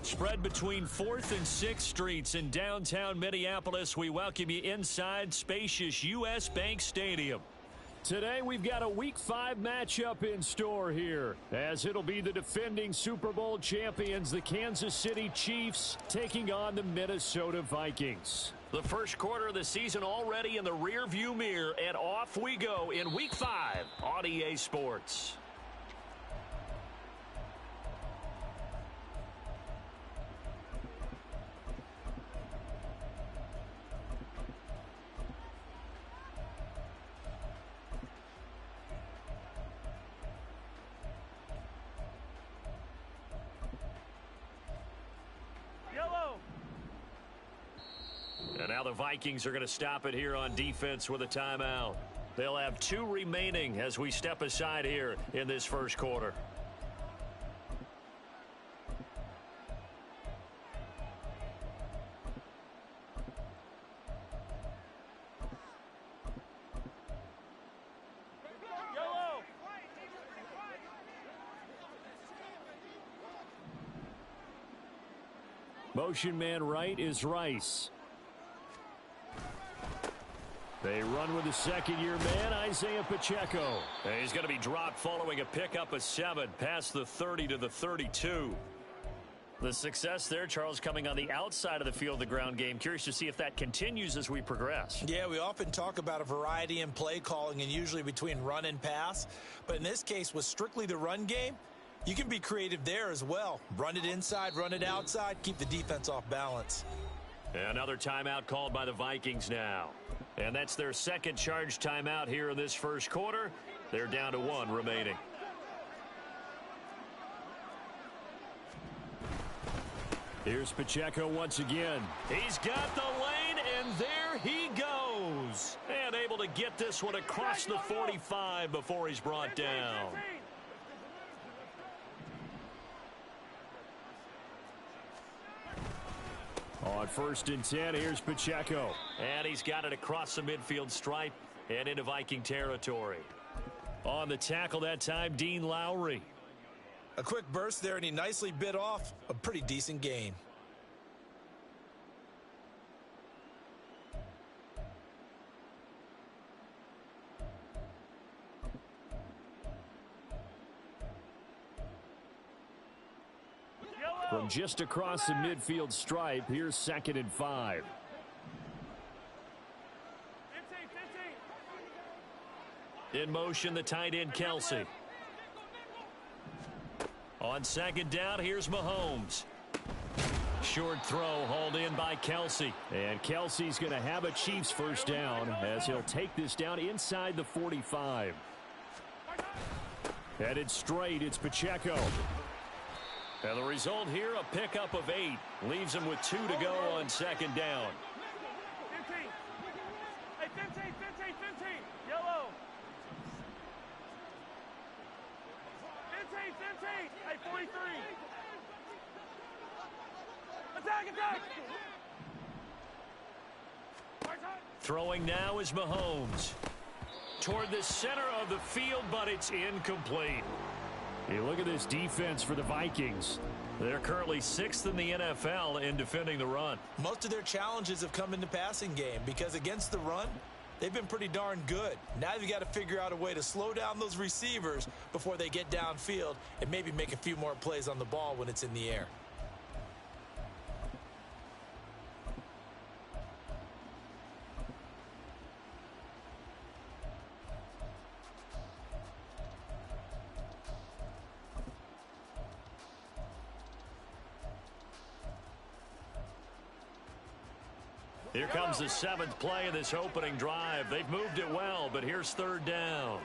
Spread between 4th and 6th Streets in downtown Minneapolis. We welcome you inside spacious U.S. Bank Stadium. Today we've got a Week 5 matchup in store here, as it'll be the defending Super Bowl champions, the Kansas City Chiefs, taking on the Minnesota Vikings. The first quarter of the season already in the rearview mirror, and off we go in Week 5 on EA Sports. And now the Vikings are going to stop it here on defense with a timeout. They'll have 2 remaining as we step aside here in this first quarter. Motion man right is Rice. They run with the second-year man, Isaiah Pacheco. And he's going to be dropped following a pickup of 7 past the 30 to the 32. The success there, Charles, coming on the outside of the field, the ground game. Curious to see if that continues as we progress. Yeah, we often talk about a variety in play calling and usually between run and pass. But in this case, with strictly the run game, you can be creative there as well. Run it inside, run it outside, keep the defense off balance. Another timeout called by the Vikings now. And that's their second charge timeout here in this first quarter. They're down to 1 remaining. Here's Pacheco once again. He's got the lane, and there he goes. And able to get this one across the 45 before he's brought down. On 1st and 10, here's Pacheco. And he's got it across the midfield stripe and into Viking territory. On the tackle that time, Dean Lowry. A quick burst there, and he nicely bit off a pretty decent gain. From just across the midfield stripe, here's 2nd and 5. In motion, the tight end, Kelsey. On 2nd down, here's Mahomes. Short throw hauled in by Kelsey. And Kelsey's going to have a Chiefs first down as he'll take this down inside the 45. Headed straight, it's Pacheco. And the result here, a pickup of 8. Leaves him with 2 to go on 2nd down. 15. Hey, 15. Yellow. 15. Hey, 43. Attack. Throwing now is Mahomes. Toward the center of the field, but it's incomplete. Hey, look at this defense for the Vikings. They're currently 6th in the NFL in defending the run. Most of their challenges have come in the passing game because against the run, they've been pretty darn good. Now you've got to figure out a way to slow down those receivers before they get downfield and maybe make a few more plays on the ball when it's in the air. Here comes the 7th play of this opening drive. They've moved it well, but here's 3rd down.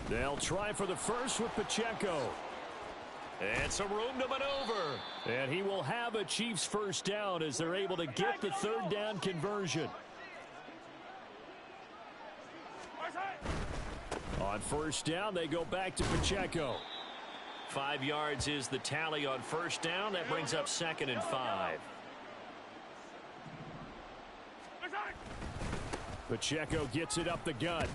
They'll try for the first with Pacheco. And some room to maneuver. And he will have a Chiefs first down as they're able to get the 3rd down conversion. On 1st down, they go back to Pacheco. 5 yards is the tally on 1st down. That brings up 2nd and 5. Pacheco gets it up the gut.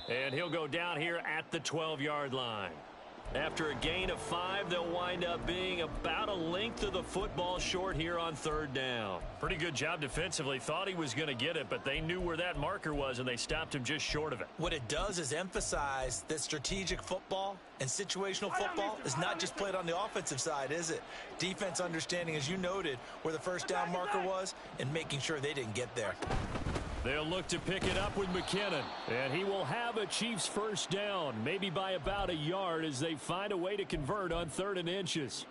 And he'll go down here at the 12-yard line. After a gain of 5, they'll wind up being about a length of the football short here on 3rd down. Pretty good job defensively. Thought he was going to get it, but they knew where that marker was, and they stopped him just short of it. What it does is emphasize that strategic football and situational football is not just played on the offensive side, is it? Defense understanding, as you noted, where the first down marker was and making sure they didn't get there. They'll look to pick it up with McKinnon. And he will have a Chiefs first down, maybe by about a yard as they find a way to convert on 3rd and inches.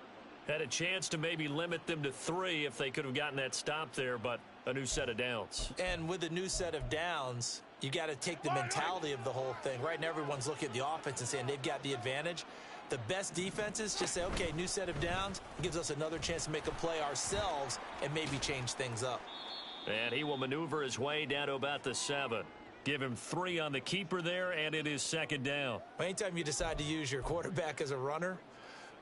Had a chance to maybe limit them to 3 if they could have gotten that stop there, but a new set of downs. And with a new set of downs, you got to take the mentality of the whole thing. Right now, everyone's looking at the offense and saying they've got the advantage. The best defenses just say, okay, new set of downs. It gives us another chance to make a play ourselves and maybe change things up. And he will maneuver his way down to about the 7. Give him 3 on the keeper there, and it is 2nd down. Anytime you decide to use your quarterback as a runner,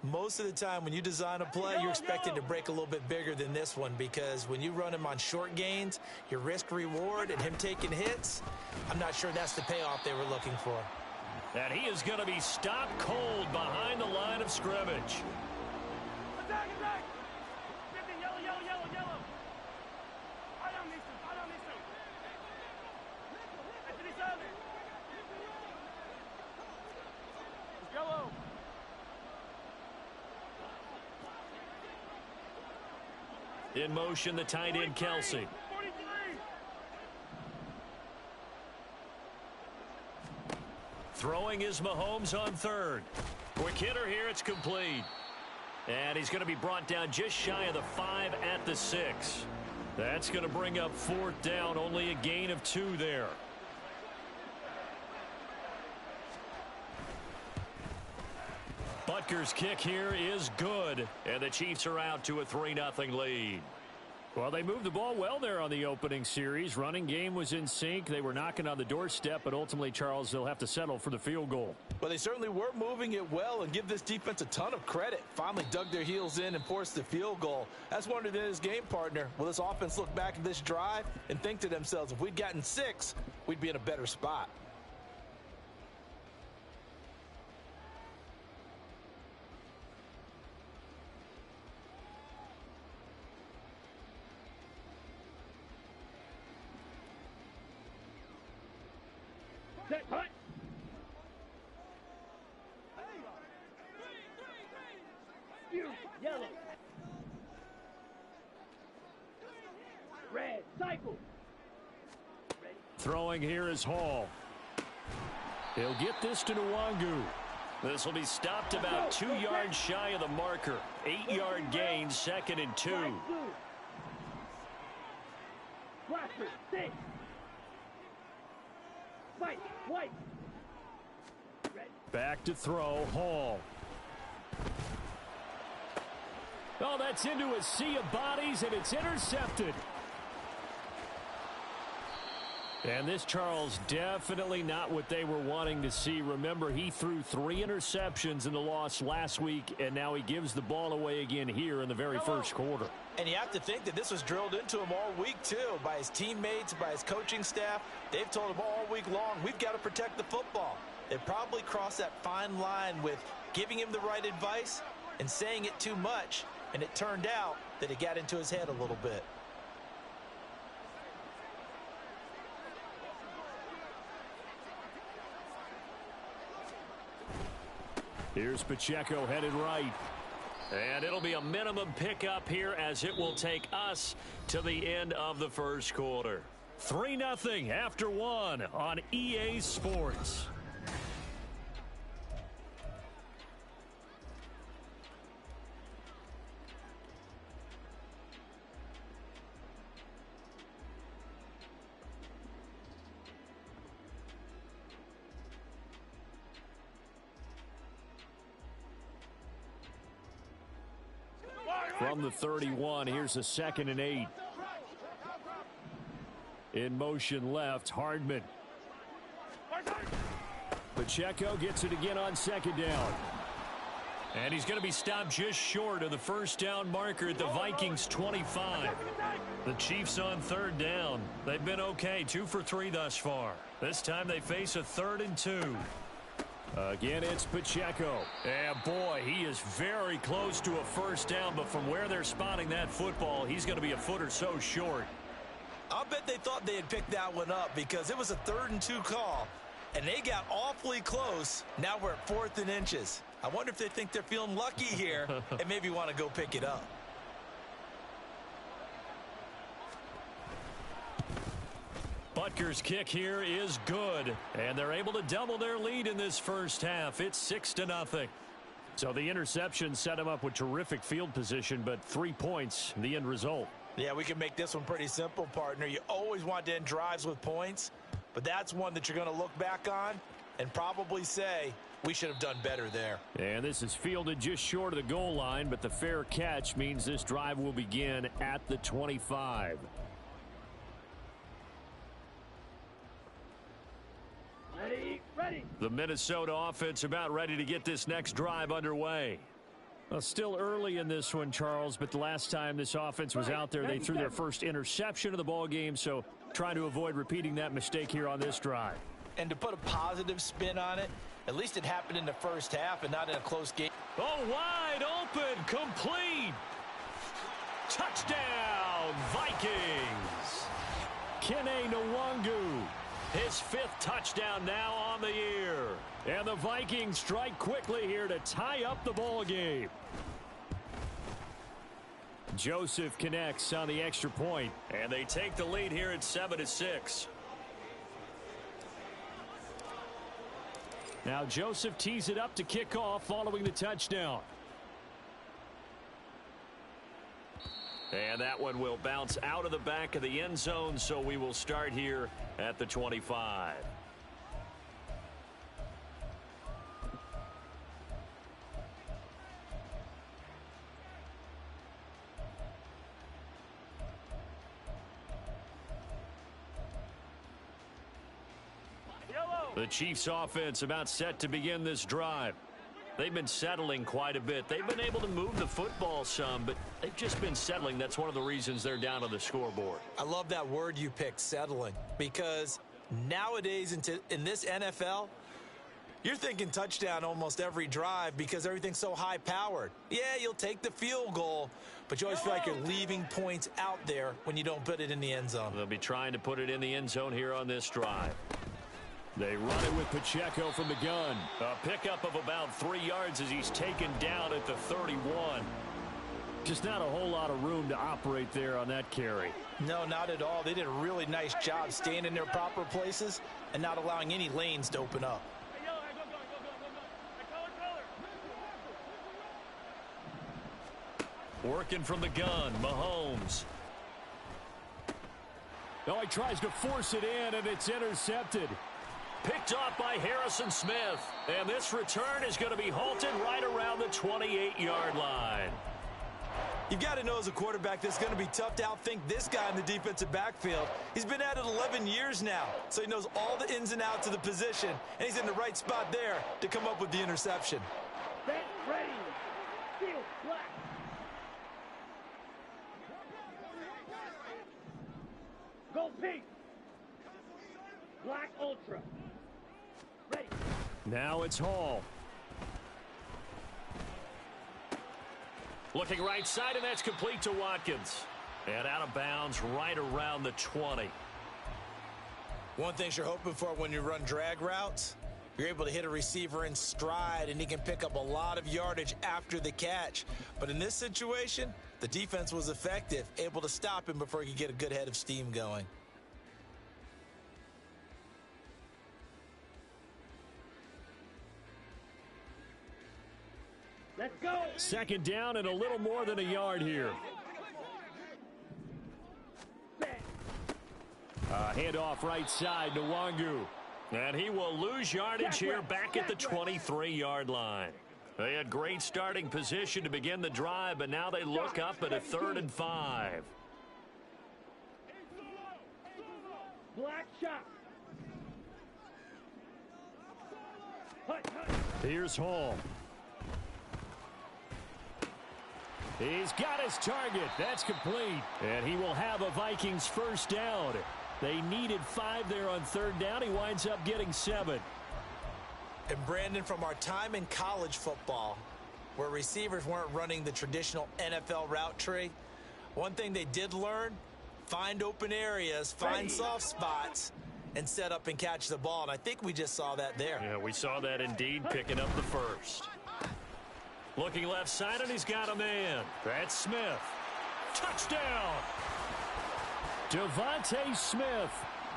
most of the time when you design a play, you're expected to break a little bit bigger than this one, because when you run him on short gains, your risk-reward and him taking hits, I'm not sure that's the payoff they were looking for. And he is going to be stopped cold behind the line of scrimmage. Attack, attack! 50, yellow, yellow, yellow, yellow. I don't need to. I don't need to. Hey, 57. It's yellow. In motion, the tight end, Kelsey. 43. Throwing is Mahomes on 3rd. Quick hitter here, it's complete. And he's going to be brought down just shy of the 5 at the 6. That's going to bring up 4th down, only a gain of 2 there. Butker's kick here is good, and the Chiefs are out to a 3-0 lead. Well, they moved the ball well there on the opening series. Running game was in sync. They were knocking on the doorstep, but ultimately, Charles, they'll have to settle for the field goal. Well, they certainly were moving it well, and give this defense a ton of credit. Finally dug their heels in and forced the field goal. That's wondered in his game partner. Will this offense look back at this drive and think to themselves, if we'd gotten 6, we'd be in a better spot. Set, hut. Yellow. Red, cycle. Throwing here is Hall. He'll get this to Nwangu. This will be stopped about 2 yards shy of the marker. 8-yard gain, 2nd and 2. Blaster, stay. Fight, white. Back to throw, Hall. Oh, that's into a sea of bodies, and it's intercepted. And this, Charles, definitely not what they were wanting to see. Remember, he threw 3 interceptions in the loss last week, and now he gives the ball away again here in the very first quarter. And you have to think that this was drilled into him all week, too, by his teammates, by his coaching staff. They've told him all week long, we've got to protect the football. They probably crossed that fine line with giving him the right advice and saying it too much, and it turned out that it got into his head a little bit. Here's Pacheco headed right. And it'll be a minimum pickup here as it will take us to the end of the first quarter. 3-0 after 1 on EA Sports. From the 31, here's a 2nd and 8. In motion left, Hardman. Pacheco gets it again on 2nd down. And he's going to be stopped just short of the first down marker at the Vikings 25. The Chiefs on 3rd down. They've been okay, 2 for 3 thus far. This time they face a 3rd and 2. Again, it's Pacheco. And boy, he is very close to a first down, but from where they're spotting that football, he's going to be a foot or so short. I'll bet they thought they had picked that one up because it was a 3rd and 2 call, and they got awfully close. Now we're at 4th and inches. I wonder if they think they're feeling lucky here and maybe want to go pick it up. Butker's kick here is good, and they're able to double their lead in this first half. It's 6-0. So the interception set him up with terrific field position, but 3 points, the end result. Yeah, we can make this one pretty simple, partner. You always want to end drives with points, but that's one that you're going to look back on and probably say, we should have done better there. And this is fielded just short of the goal line, but the fair catch means this drive will begin at the 25. Ready. The Minnesota offense about ready to get this next drive underway. Well, still early in this one, Charles, but the last time this offense was out there, they threw their first interception of the ball game, so trying to avoid repeating that mistake here on this drive. And to put a positive spin on it, at least it happened in the first half and not in a close game. Oh, wide open, complete. Touchdown, Vikings. Kene Nwangu. His 5th touchdown now on the year. And the Vikings strike quickly here to tie up the ball game. Joseph connects on the extra point. And they take the lead here at 7-6. Now Joseph tees it up to kick off following the touchdown. And that one will bounce out of the back of the end zone, so we will start here at the 25. The Chiefs offense about set to begin this drive. They've been settling quite a bit. They've been able to move the football some, but they've just been settling. That's one of the reasons they're down on the scoreboard. I love that word you picked, settling, because nowadays in this NFL, you're thinking touchdown almost every drive because everything's so high-powered. Yeah, you'll take the field goal, but you always feel like you're leaving points out there when you don't put it in the end zone. They'll be trying to put it in the end zone here on this drive. They run it with Pacheco from the gun. A pickup of about 3 yards as he's taken down at the 31. Just not a whole lot of room to operate there on that carry. No, not at all. They did a really nice job staying in their proper places and not allowing any lanes to open up. Working from the gun, Mahomes. Oh, he tries to force it in, and it's intercepted. Picked off by Harrison Smith. And this return is going to be halted right around the 28-yard line. You've got to know as a quarterback that's going to be tough to outthink this guy in the defensive backfield. He's been at it 11 years now, so he knows all the ins and outs of the position, and he's in the right spot there to come up with the interception. Set, ready. Field, black. Go pink. Black ultra. Ready. Now it's Hall. Looking right side, and that's complete to Watkins. And out of bounds right around the 20. One thing you're hoping for when you run drag routes, you're able to hit a receiver in stride, and he can pick up a lot of yardage after the catch. But in this situation, the defense was effective, able to stop him before he could get a good head of steam going. Let's go. Second down and a little more than a yard here. Handoff right side to Nwangu. And he will lose yardage here back at the 23-yard line. They had great starting position to begin the drive, but now they look up at a 3rd and 5. Black shot. Here's Hall. He's got his target. That's complete. And he will have a Vikings first down. They needed 5 there on 3rd down. He winds up getting 7. And Brandon, from our time in college football, where receivers weren't running the traditional NFL route tree, one thing they did learn, find open areas, find soft spots, and set up and catch the ball. And I think we just saw that there. Yeah, we saw that indeed, picking up the first. Looking left side, and he's got a man. That's Smith. Touchdown! Devontae Smith,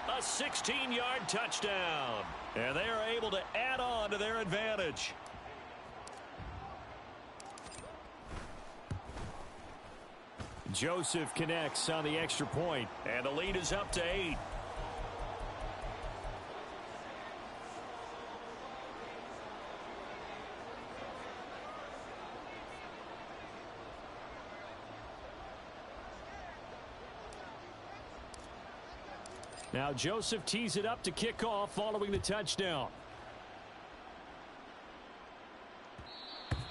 a 16-yard touchdown. And they are able to add on to their advantage. Joseph connects on the extra point, and the lead is up to 8. Now Joseph tees it up to kick off following the touchdown.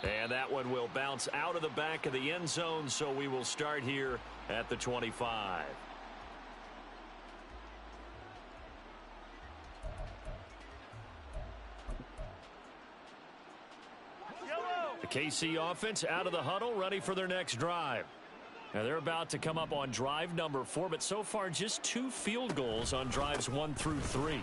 And that one will bounce out of the back of the end zone, so we will start here at the 25. The KC offense out of the huddle, ready for their next drive. Now they're about to come up on drive number 4, but so far just 2 field goals on drives 1 through 3.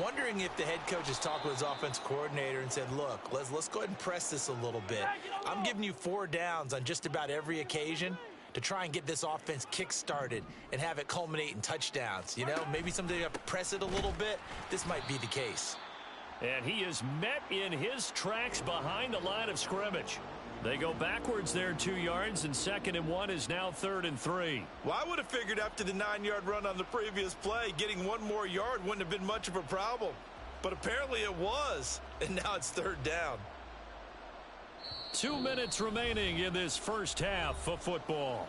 Wondering if the head coach has talked with his offense coordinator and said, look, let's go ahead and press this a little bit. I'm giving you 4 downs on just about every occasion to try and get this offense kick-started and have it culminate in touchdowns. You know, maybe someday you have to press it a little bit. This might be the case. And he is met in his tracks behind the line of scrimmage. They go backwards there 2 yards, and 2nd and 1 is now 3rd and 3. Well, I would have figured after the 9-yard run on the previous play, getting 1 more yard wouldn't have been much of a problem. But apparently it was, and now it's 3rd down. 2 minutes remaining in this first half of football.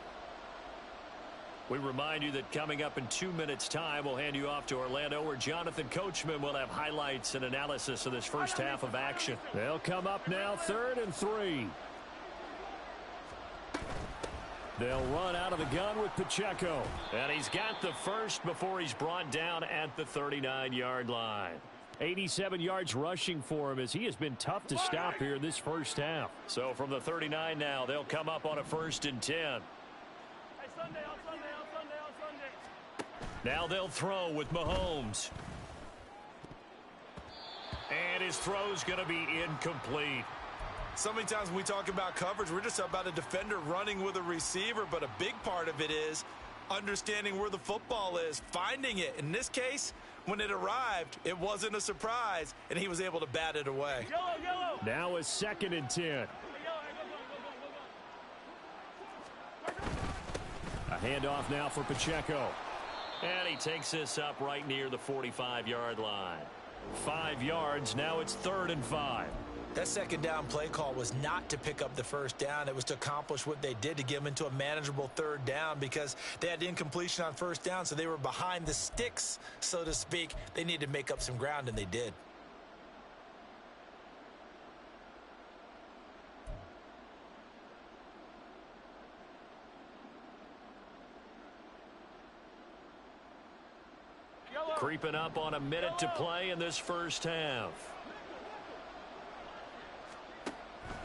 We remind you that coming up in 2 minutes' time, we'll hand you off to Orlando, where Jonathan Coachman will have highlights and analysis of this first half of action. They'll come up now 3rd and 3. They'll run out of the gun with Pacheco. And he's got the first before he's brought down at the 39-yard line. 87 yards rushing for him, as he has been tough to stop here in this first half. So from the 39 now, they'll come up on a 1st and 10. Hey, Sunday, on Sunday. Now they'll throw with Mahomes. And his throw's going to be incomplete. So many times when we talk about coverage, we're just about a defender running with a receiver, but a big part of it is understanding where the football is, finding it. In this case, when it arrived, it wasn't a surprise, and he was able to bat it away. Yellow. Now a 2nd and 10. A handoff now for Pacheco. And he takes this up right near the 45-yard line. 5 yards, now it's 3rd and 5. That 2nd down play call was not to pick up the 1st down. It was to accomplish what they did, to get them into a manageable 3rd down, because they had incompletion on 1st down, so they were behind the sticks, so to speak. They needed to make up some ground, and they did. Creeping up on a minute to play in this first half.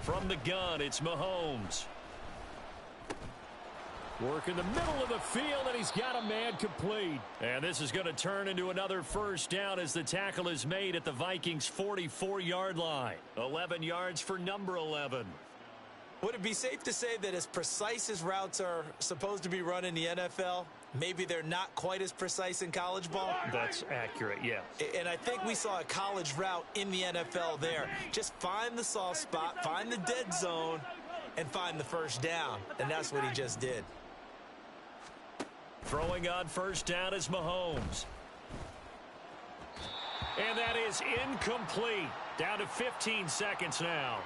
From the gun, it's Mahomes. Work in the middle of the field, and he's got a man complete. And this is going to turn into another 1st down as the tackle is made at the Vikings' 44-yard line. 11 yards for number 11. Would it be safe to say that as precise as routes are supposed to be run in the NFL, maybe they're not quite as precise in college ball? That's accurate, yes. And I think we saw a college route in the NFL there. Just find the soft spot, find the dead zone, and find the 1st down. And that's what he just did. Throwing on 1st down is Mahomes. And that is incomplete. Down to 15 seconds now.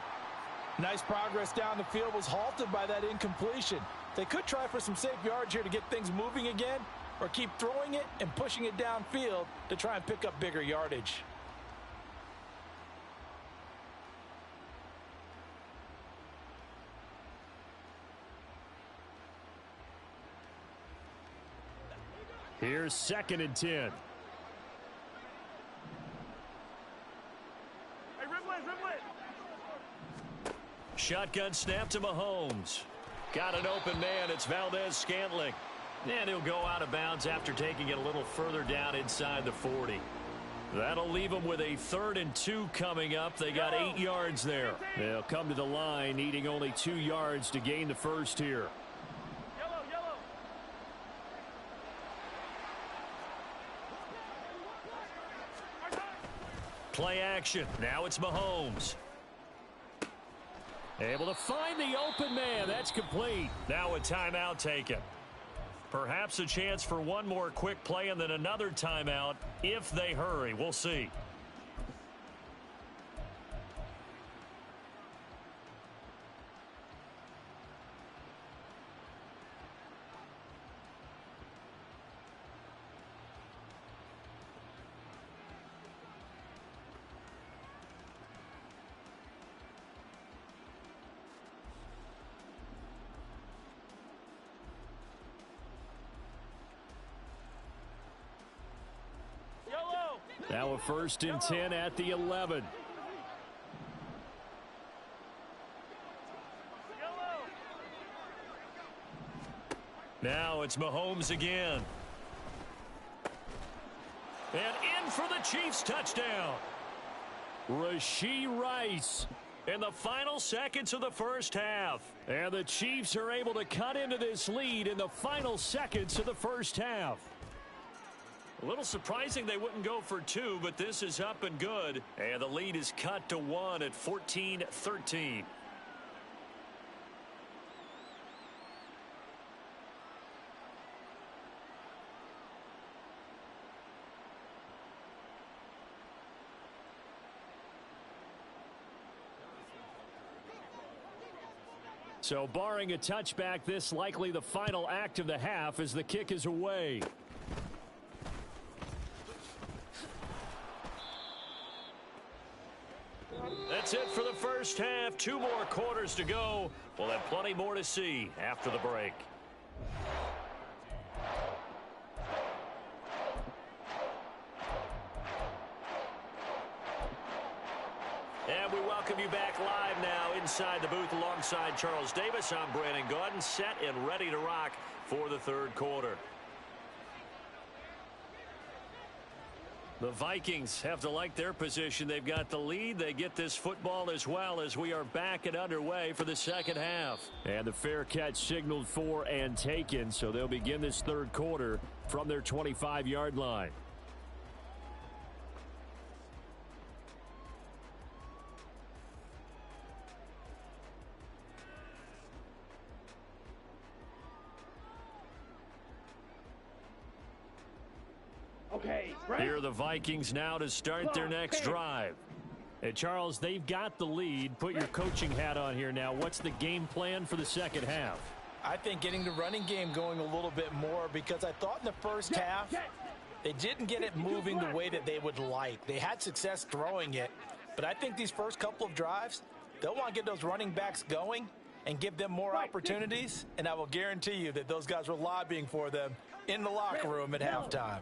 Nice progress down the field, was halted by that incompletion. They could try for some safe yards here to get things moving again, or keep throwing it and pushing it downfield to try and pick up bigger yardage. Here's 2nd and 10. Hey, Ripley's. Shotgun snap to Mahomes. Got an open man. It's Valdez-Scantling. And he'll go out of bounds after taking it a little further down inside the 40. That'll leave them with a 3rd and 2 coming up. They got 8 yards there. They'll come to the line needing only 2 yards to gain the first here. Yellow. Play action. Now it's Mahomes. Able to find the open man. That's complete. Now a timeout taken. Perhaps a chance for one more quick play and then another timeout if they hurry. We'll see. Now a 1st and 10 at the 11. Now it's Mahomes again. And in for the Chiefs touchdown. Rashee Rice in the final seconds of the first half. And the Chiefs are able to cut into this lead in the final seconds of the first half. A little surprising they wouldn't go for 2, but this is up and good. And the lead is cut to 1 at 14-13. So barring a touchback, this likely the final act of the half as the kick is away. That's it for the first half. 2 more quarters to go. We'll have plenty more to see after the break. And we welcome you back live now inside the booth alongside Charles Davis. I'm Brandon Gaudin, set and ready to rock for the 3rd quarter. The Vikings have to like their position. They've got the lead. They get this football as well as we are back and underway for the second half. And the fair catch signaled for and taken, so they'll begin this 3rd quarter from their 25-yard line. Here are the Vikings now to start their next drive. And Charles, they've got the lead. Put your coaching hat on here now. What's the game plan for the second half? I think getting the running game going a little bit more, because I thought in the first half they didn't get it moving the way that they would like. They had success throwing it, but I think these first couple of drives, they'll want to get those running backs going and give them more opportunities, and I will guarantee you that those guys were lobbying for them in the locker room at halftime.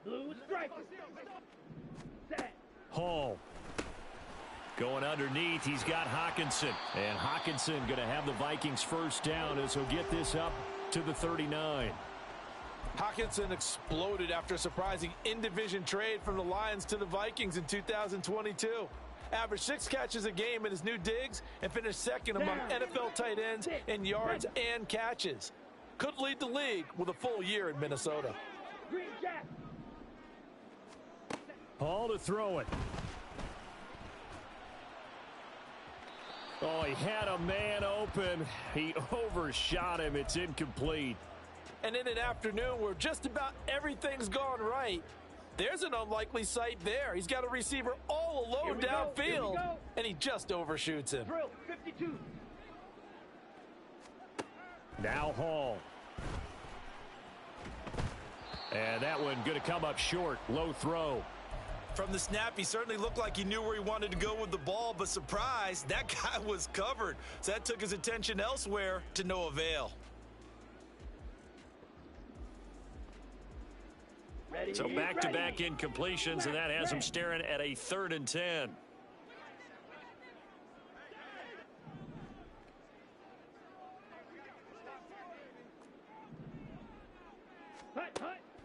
Blue strike. Hall. Going underneath, he's got Hockenson. And Hockenson going to have the Vikings first down as he'll get this up to the 39. Hockenson exploded after a surprising in-division trade from the Lions to the Vikings in 2022. Averaged 6 catches a game in his new digs and finished second among NFL tight ends in yards and catches. Could lead the league with a full year in Minnesota. Green Jack. Hall to throw it. Oh, he had a man open. He overshot him. It's incomplete. And in an afternoon where just about everything's gone right, there's an unlikely sight there. He's got a receiver all alone downfield, and he just overshoots him. Drill 52. Now Hall. And that one going to come up short. Low throw. From the snap, he certainly looked like he knew where he wanted to go with the ball, but surprise, that guy was covered. So that took his attention elsewhere to no avail. So back-to-back incompletions, and that has him staring at a 3rd and 10.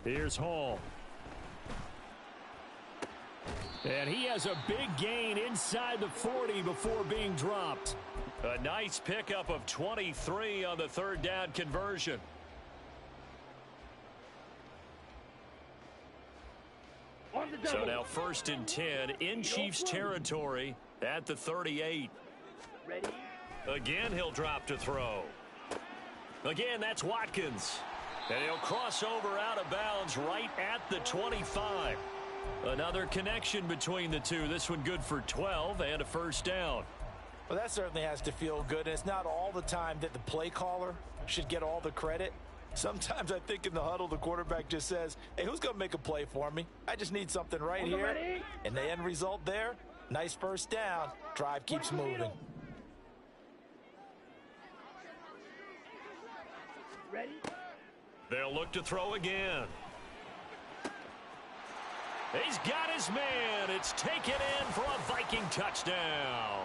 Here's Hall. And he has a big gain inside the 40 before being dropped. A nice pickup of 23 on the 3rd down conversion. So now 1st and 10 in Chiefs territory at the 38. Again, he'll drop to throw. Again, that's Watkins. And he'll cross over out of bounds right at the 25. Another connection between the two. This one good for 12 and a 1st down. Well, that certainly has to feel good. And it's not all the time that the play caller should get all the credit. Sometimes I think in the huddle, the quarterback just says, hey, who's going to make a play for me? I just need something right here. And the end result there, nice 1st down. Drive keeps moving. Ready? They'll look to throw again. He's got his man. It's taken in for a Viking touchdown.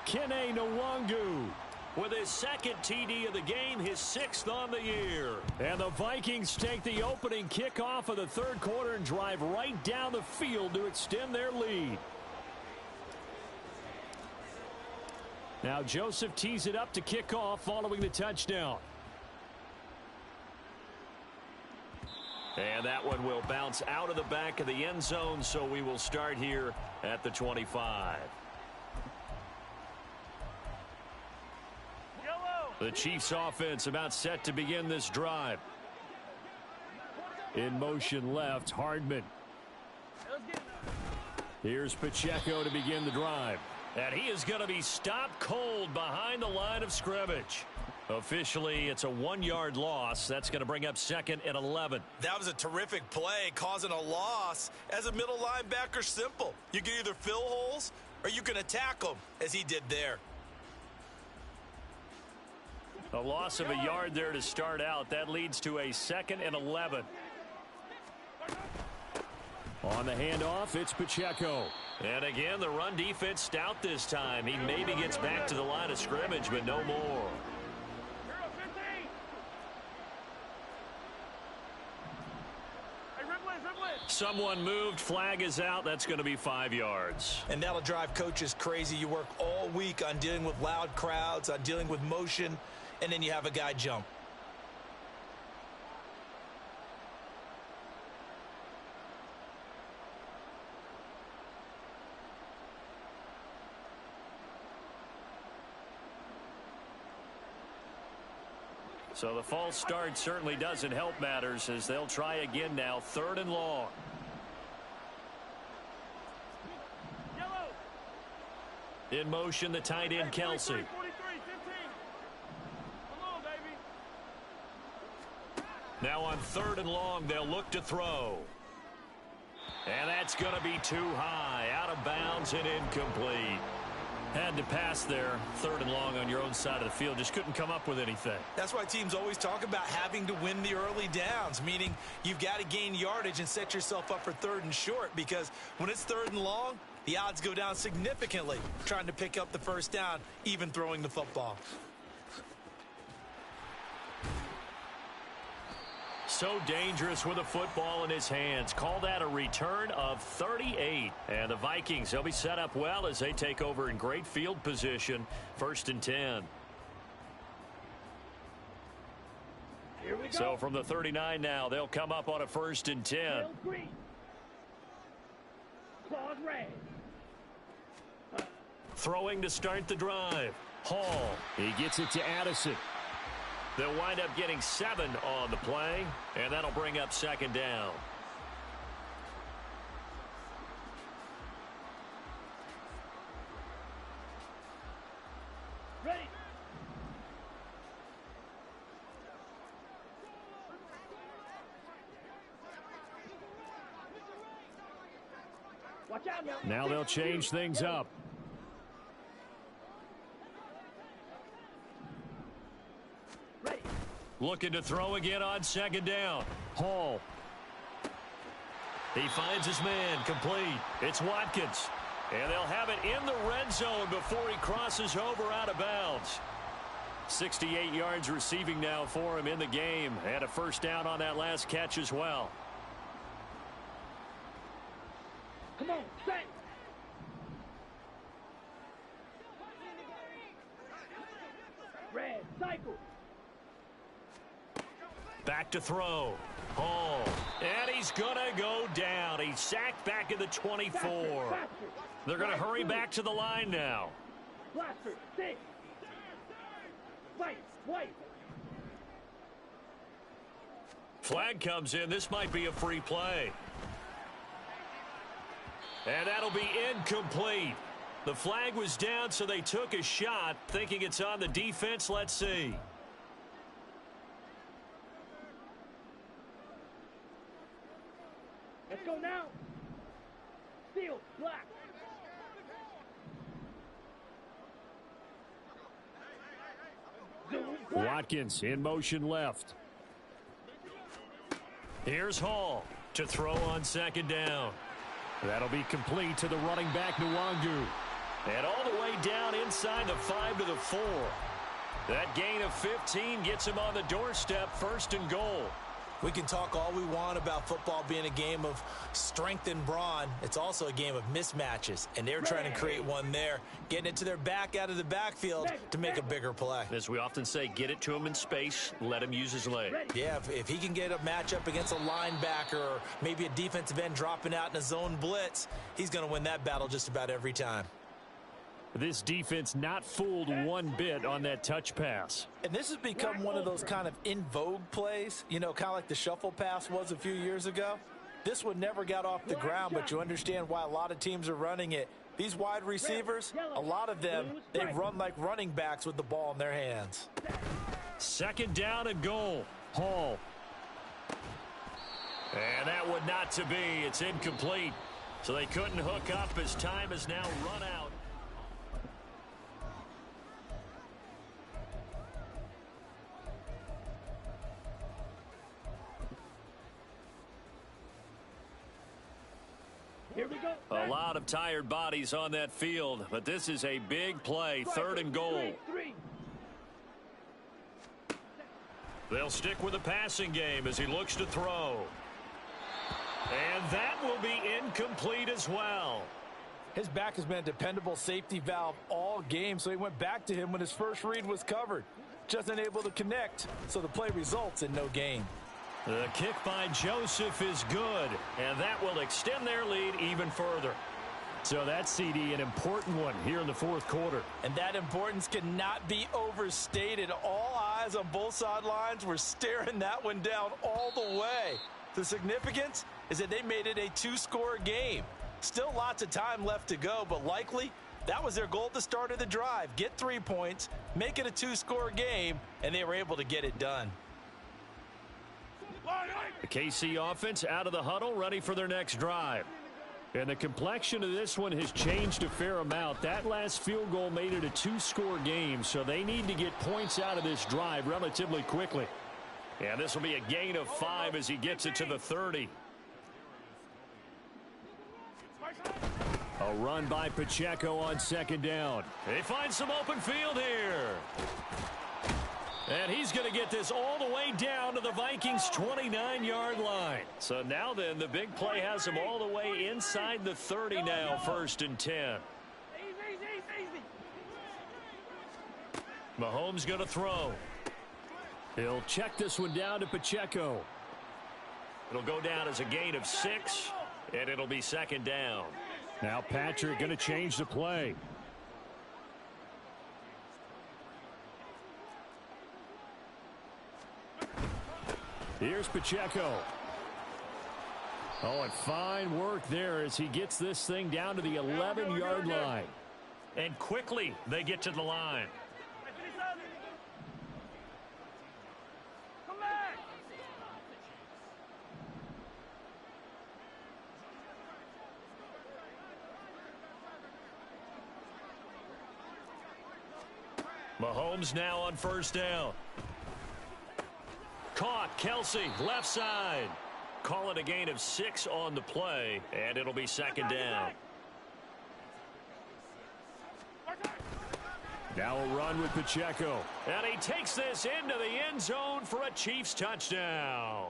Kene Nwangu with his 2nd TD of the game, his 6th on the year. And the Vikings take the opening kickoff of the 3rd quarter and drive right down the field to extend their lead. Now Joseph tees it up to kick off following the touchdown. And that one will bounce out of the back of the end zone, so we will start here at the 25. The Chiefs offense about set to begin this drive. In motion left, Hardman. Here's Pacheco to begin the drive. And he is going to be stopped cold behind the line of scrimmage. Officially, it's a 1-yard loss. That's going to bring up 2nd and 11. That was a terrific play, causing a loss. As a middle linebacker, simple. You can either fill holes or you can attack them, as he did there. A loss of a yard there to start out. That leads to a 2nd and 11. On the handoff, it's Pacheco. And again, the run defense stout this time. He maybe gets back to the line of scrimmage, but no more. Someone moved. Flag is out. That's going to be 5 yards. And that'll drive coaches crazy. You work all week on dealing with loud crowds, on dealing with motion, and then you have a guy jump. So the false start certainly doesn't help matters as they'll try again now. 3rd and long. In motion, the tight end, Kelsey. 43, 15. Come on, baby. Now on 3rd and long, they'll look to throw. And that's going to be too high. Out of bounds and incomplete. Had to pass there. 3rd and long on your own side of the field. Just couldn't come up with anything. That's why teams always talk about having to win the early downs, meaning you've got to gain yardage and set yourself up for 3rd and short, because when it's 3rd and long, the odds go down significantly trying to pick up the 1st down, even throwing the football. So dangerous with a football in his hands. Call that a return of 38. And the Vikings, they'll be set up well as they take over in great field position. 1st and 10. Here we go. So from the 39 now, they'll come up on a 1st and 10. Field green. Claws red. Throwing to start the drive. Hall. He gets it to Addison. They'll wind up getting 7 on the play, and that'll bring up 2nd down. Ready. Watch out now. Now they'll change things up. Ready. Looking to throw again on 2nd down. Hall. He finds his man, complete. It's Watkins. And they'll have it in the red zone before he crosses over out of bounds. 68 yards receiving now for him in the game. And a first down on that last catch as well. Come on, set. Red, cycle. Back to throw. Hall. And he's going to go down. He's sacked back at the 24. They're going to hurry back to the line now. Blaster, six. White, white. Flag comes in. This might be a free play. And that'll be incomplete. The flag was down, so they took a shot, thinking it's on the defense. Let's see. Let's go now. Steel, black. Zoom, black. Watkins in motion left. Here's Hall to throw on second down. That'll be complete to the running back, Nwangu. And all the way down inside the 5 to the 4. That gain of 15 gets him on the doorstep, first and goal. We can talk all we want about football being a game of strength and brawn. It's also a game of mismatches, and they're trying to create one there, getting it to their back out of the backfield to make a bigger play. As we often say, get it to him in space, let him use his leg. Yeah, if he can get a matchup against a linebacker or maybe a defensive end dropping out in a zone blitz, he's going to win that battle just about every time. This defense not fooled one bit on that touch pass. And this has become one of those kind of in vogue plays, you know, kind of like the shuffle pass was a few years ago. This one never got off the ground, but you understand why a lot of teams are running it. These wide receivers, a lot of them, they run like running backs with the ball in their hands. Second down and goal. Hall. And that would not to be. It's incomplete. So they couldn't hook up as time has now run out. Here we go. A lot of tired bodies on that field, but this is a big play, third and goal. They'll stick with the passing game as he looks to throw. And that will be incomplete as well. His back has been a dependable safety valve all game, so he went back to him when his first read was covered. Just unable to connect, so the play results in no gain. The kick by Joseph is good, and that will extend their lead even further. So that's, CD, an important one here in the fourth quarter. And that importance cannot be overstated. All eyes on both sidelines were staring that one down all the way. The significance is that they made it a two-score game. Still lots of time left to go, but likely that was their goal at the start of the drive. Get 3 points, make it a two-score game, and they were able to get it done. The KC offense out of the huddle, ready for their next drive. And the complexion of this one has changed a fair amount. That last field goal made it a two-score game, so they need to get points out of this drive relatively quickly. And this will be a gain of 5 as he gets it to the 30. A run by Pacheco on second down. They find some open field here. And he's going to get this all the way down to the Vikings' 29-yard line. So now then, the big play has him all the way inside the 30 now, first and 10. Mahomes going to throw. He'll check this one down to Pacheco. It'll go down as a gain of 6, and it'll be second down. Now Patrick going to change the play. Here's Pacheco. Oh, and fine work there as he gets this thing down to the 11-yard line. And quickly they get to the line. Come back. Mahomes now on first down. Caught, Kelsey, left side. call it a gain of 6 on the play, and it'll be second down. Now a run with Pacheco. And he takes this into the end zone for a Chiefs touchdown.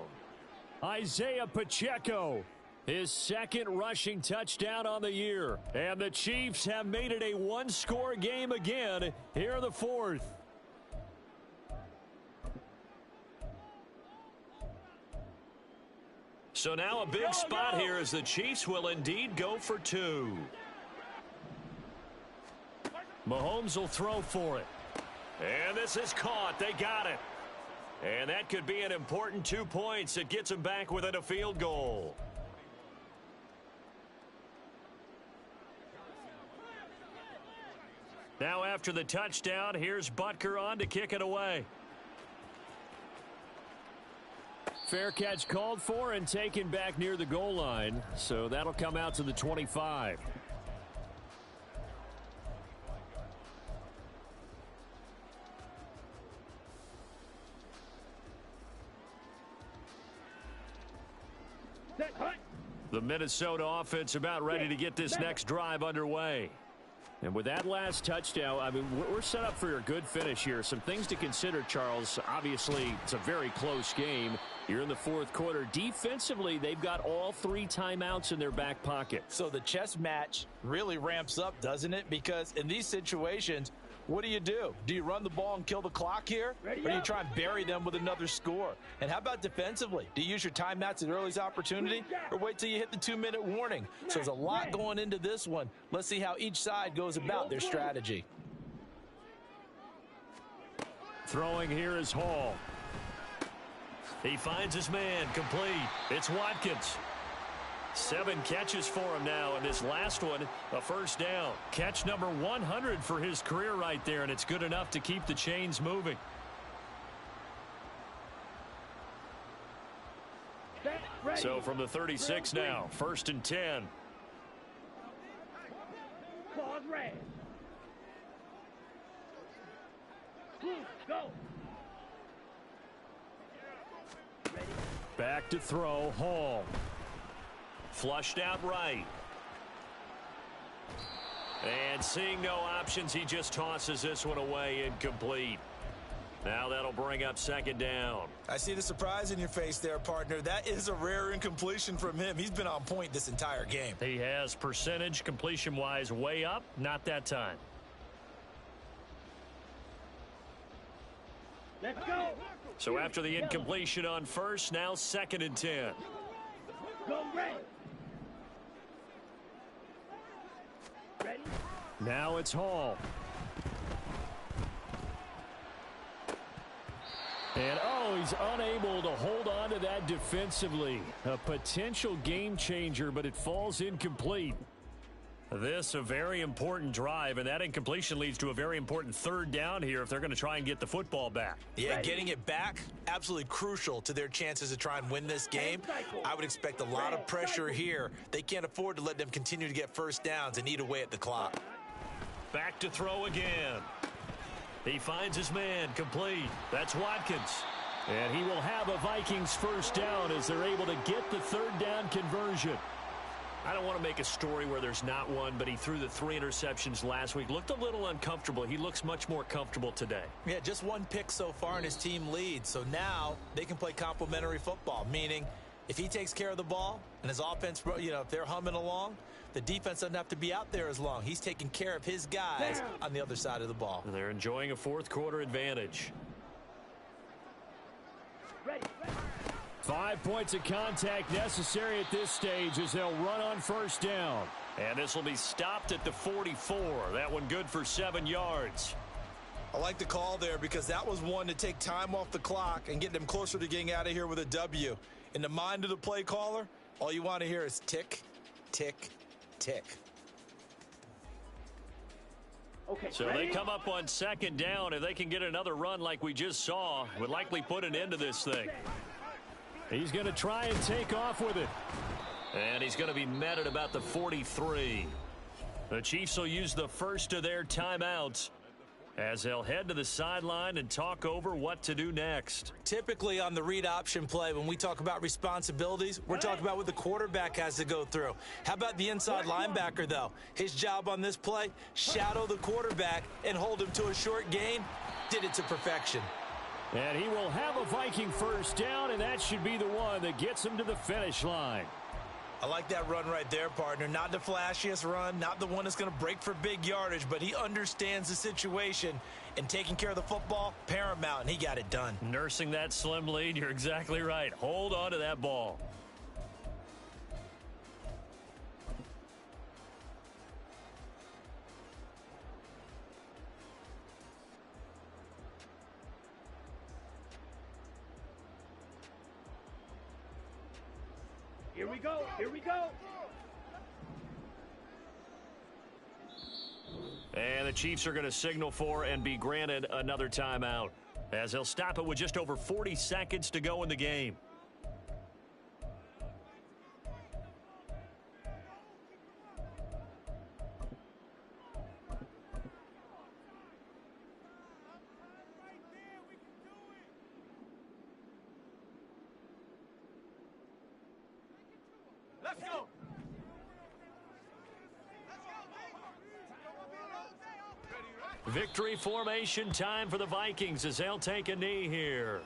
Isaiah Pacheco, his second rushing touchdown on the year. And the Chiefs have made it a one-score game again here in the fourth. So now a big spot here as the Chiefs will indeed go for 2. Mahomes will throw for it. And this is caught. They got it. And that could be an important 2 points. It gets them back within a field goal. Now after the touchdown, here's Butker on to kick it away. Fair catch called for and taken back near the goal line. So that'll come out to the 25. The Minnesota offense about ready to get this next drive underway. And with that last touchdown, I mean, we're set up for a good finish here. Some things to consider, Charles. Obviously, it's a very close game. You're in the fourth quarter. Defensively, they've got all 3 timeouts in their back pocket. So the chess match really ramps up, doesn't it? Because in these situations, what do? Do you run the ball and kill the clock here? Or do you try and bury them with another score? And how about defensively? Do you use your timeouts at earliest opportunity or wait till you hit the 2-minute warning? So there's a lot going into this one. Let's see how each side goes about their strategy. Throwing here is Hall. He finds his man, complete. It's Watkins. 7 catches for him now, and this last one, a first down. Catch number 100 for his career right there, and it's good enough to keep the chains moving. So from the 36 now, 1st and 10. Go. Back to throw, Hall. Flushed out right. And seeing no options, he just tosses this one away, incomplete. Now that'll bring up second down. I see the surprise in your face there, partner. That is a rare incompletion from him. He's been on point this entire game. He has percentage completion-wise way up, not that time. Let's go. So after the incompletion on first, now 2nd and 10. Go red. Ready? Now it's Hall. And, he's unable to hold on to that defensively. A potential game changer, but it falls incomplete. This a very important drive, and that incompletion leads to a very important 3rd down here if they're going to try and get the football back. Yeah, getting it back, absolutely crucial to their chances to try and win this game. I would expect a lot of pressure here. They can't afford to let them continue to get first downs and eat away at the clock. Back to throw again. He finds his man, complete. That's Watkins. And he will have a Vikings first down as they're able to get the 3rd down conversion. I don't want to make a story where there's not one, but he threw the 3 interceptions last week. Looked a little uncomfortable. He looks much more comfortable today. Yeah, just 1 pick so far and his team leads. So now they can play complementary football, meaning if he takes care of the ball and his offense, if they're humming along, the defense doesn't have to be out there as long. He's taking care of his guys on the other side of the ball. And they're enjoying a 4th quarter advantage. Ready. 5 points of contact necessary at this stage as they'll run on first down. And this will be stopped at the 44. That one good for 7 yards. I like the call there because that was one to take time off the clock and get them closer to getting out of here with a W. In the mind of the play caller, all you want to hear is tick, tick, tick. Okay, so ready? they come up on 2nd down. If they can get another run like we just saw, would likely put an end to this thing. He's going to try and take off with it. And he's going to be met at about the 43. The Chiefs will use the first of their timeouts. as they'll head to the sideline and talk over what to do next. Typically on the read option play, when we talk about responsibilities, we're talking about what the quarterback has to go through. How about the inside linebacker, though? His job on this play, shadow the quarterback and hold him to a short gain. Did it to perfection. And he will have a Viking first down, and that should be the one that gets him to the finish line. I like that run right there, partner. Not the flashiest run, not the one that's going to break for big yardage, but he understands the situation, and taking care of the football, paramount, and he got it done. Nursing that slim lead, you're exactly right. Hold on to that ball. Here we go. Here we go. And the Chiefs are going to signal for and be granted another timeout, as they'll stop it with just over 40 seconds to go in the game. Let's go. Victory formation time for the Vikings as they'll take a knee here.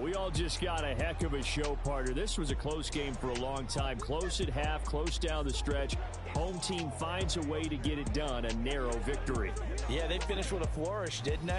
We all just got a heck of a show, partner. This was a close game for a long time. Close at half, close down the stretch. Home team finds a way to get it done. A narrow victory. Yeah, they finished with a flourish, didn't they?